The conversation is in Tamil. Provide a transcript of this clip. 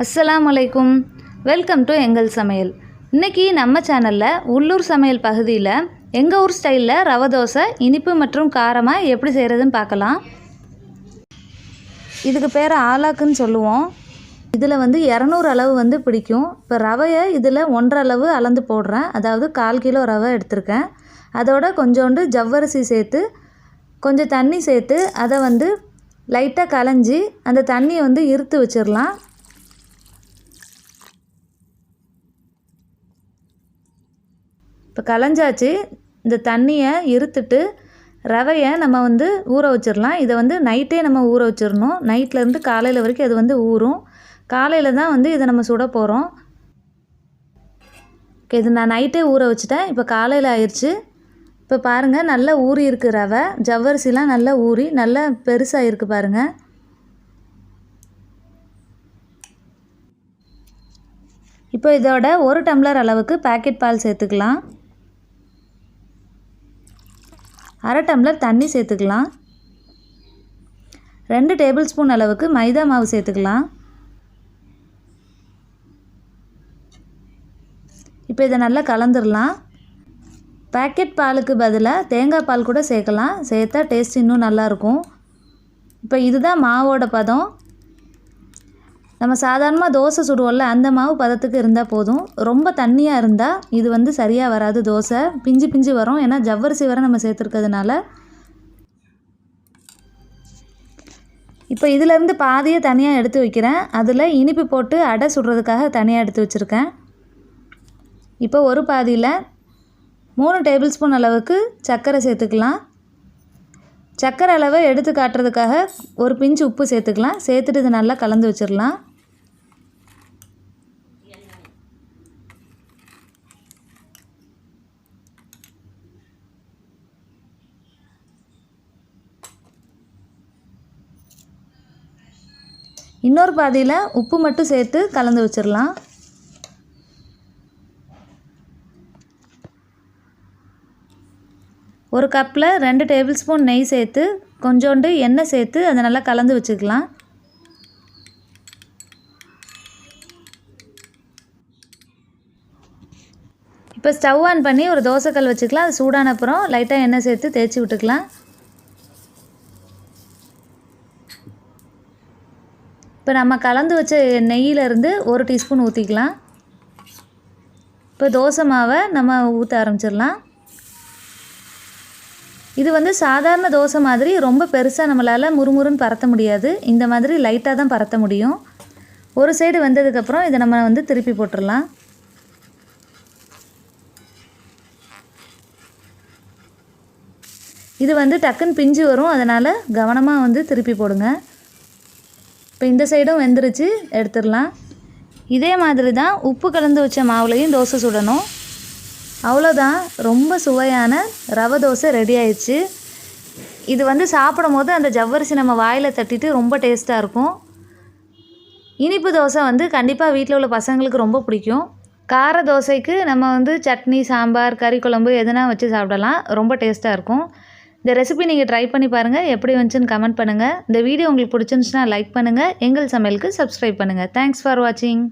அஸ்ஸலாமு அலைக்கும். வெல்கம் டு எங்கள் சமையல். இன்றைக்கி நம்ம சேனலில் உள்ளூர் சமையல் பகுதியில் எங்கள் ஊர் ஸ்டைலில் ரவை தோசை இனிப்பு மற்றும் காரமாக எப்படி செய்கிறதுன்னு பார்க்கலாம். இதுக்கு பேர் ஆலாக்குன்னு சொல்லுவோம். இதில் 200 அளவு பிடிக்கும். இப்போ ரவையை இதில் 1.5 அளவு அளந்து போடுறேன். அதாவது 1/4 கிலோ ரவை எடுத்திருக்கேன். அதோட கொஞ்சோண்டு ஜவ்வரிசி சேர்த்து கொஞ்சம் தண்ணி சேர்த்து அதை லைட்டாக களைஞ்சி அந்த தண்ணியை இருத்து வச்சிடலாம். இப்போ களைஞ்சாச்சு. இந்த தண்ணியை இருத்துட்டு ரவையை நம்ம ஊற வச்சிடலாம். இதை நைட்டே நம்ம ஊற வச்சிடணும். நைட்லேருந்து காலையில் வரைக்கும் அது ஊறும். காலையில் தான் இதை நம்ம சுட போகிறோம். இது நான் நைட்டே ஊற வச்சுட்டேன். இப்போ காலையில் ஆயிடுச்சு. இப்போ பாருங்கள், நல்லா ஊறி இருக்குது ரவை. ஜவ்வரிசிலாம் நல்லா ஊறி நல்லா பெருசாக இருக்குது பாருங்கள். இப்போ இதோட 1 டம்ளர் அளவுக்கு பாக்கெட் பால் சேர்த்துக்கலாம். 1/2 டம்ளர் தண்ணி சேர்த்துக்கலாம். 2 டேபிள் ஸ்பூன் அளவுக்கு மைதா மாவு சேர்த்துக்கலாம். இப்போ இதை நல்லா கலந்துடலாம். பாக்கெட் பாலுக்கு பதிலாக தேங்காய் பால் கூட சேர்க்கலாம். சேர்த்தா டேஸ்ட் இன்னும் நல்லாயிருக்கும். இப்போ இதுதான் மாவோட பதம். நம்ம சாதாரணமாக தோசை சுடுவோம்ல, அந்த மாவு பதத்துக்கு இருந்தால் போதும். ரொம்ப தண்ணியாக இருந்தால் இது சரியாக வராது. தோசை பிஞ்சு பிஞ்சு வரும். ஏன்னா ஜவ்வரிசி வரை நம்ம சேர்த்துருக்கிறதுனால. இப்போ இதிலேருந்து பாதியை தனியாக எடுத்து வைக்கிறேன். அதில் இனிப்பு போட்டு அடை சுடுறதுக்காக தனியாக எடுத்து வச்சுருக்கேன். இப்போ ஒரு பாதியில் 3 டேபிள் ஸ்பூன் அளவுக்கு சர்க்கரை சேர்த்துக்கலாம். சர்க்கரை அளவை எடுத்து காட்டுறதுக்காக ஒரு பிஞ்சு உப்பு சேர்த்துக்கலாம். சேர்த்துட்டு இதை நல்லா கலந்து வச்சிடலாம். இன்னொரு பாதியில் உப்பு மட்டும் சேர்த்து கலந்து வச்சிடலாம். ஒரு கப்பில் 2 டேபிள் ஸ்பூன் நெய் சேர்த்து கொஞ்சோண்டு எண்ணெய் சேர்த்து அதை நல்லா கலந்து வச்சுக்கலாம். இப்போ ஸ்டவ் ஆன் பண்ணி ஒரு தோசைக்கல் வச்சுக்கலாம். அது சூடான அப்புறம் லைட்டாக எண்ணெய் சேர்த்து தேய்ச்சி விட்டுக்கலாம். இப்போ நம்ம கலந்து வச்ச நெய்யிலேருந்து 1 டீஸ்பூன் ஊற்றிக்கலாம். இப்போ தோசை மாவை நம்ம ஊற்ற ஆரம்பிச்சிடலாம். இது சாதாரண தோசை மாதிரி ரொம்ப பெருசாக நம்மளால் முறுமுறுன்னு பரத்த முடியாது. இந்த மாதிரி லைட்டாக தான் பரத்த முடியும். ஒரு சைடு வெந்ததுக்கப்புறம் இதை நம்ம திருப்பி போட்டுடலாம். இது டக்குன்னு பிஞ்சு வரும். அதனால் கவனமாக திருப்பி போடுங்க. இப்போ இந்த சைடும் வெந்துருச்சு, எடுத்துடலாம். இதே மாதிரி தான் உப்பு கலந்து வச்ச மாவுலையும் தோசை சுடணும். அவ்வளோதான், ரொம்ப சுவையான ரவை தோசை ரெடி ஆயிடுச்சு. இது சாப்பிடும் போது அந்த ஜவ்வரிசி நம்ம வாயில் தட்டிட்டு ரொம்ப டேஸ்ட்டாக இருக்கும். இனிப்பு தோசை கண்டிப்பாக வீட்டில் உள்ள பசங்களுக்கு ரொம்ப பிடிக்கும். கார தோசைக்கு நம்ம சட்னி, சாம்பார், கறி குழம்பு எதுனா வச்சு சாப்பிடலாம். ரொம்ப டேஸ்ட்டாக இருக்கும். இந்த ரெசிபி நீங்கள் ட்ரை பண்ணி பாருங்கள். எப்படி வந்துச்சுன்னு கமெண்ட் பண்ணுங்கள். இந்த வீடியோ உங்களுக்கு பிடிச்சிருந்துச்சுன்னா லைக் பண்ணுங்கள். எங்கள் சமையலுக்கு சப்ஸ்கிரைப் பண்ணுங்கள். தேங்க்ஸ் ஃபார் வாட்சிங்.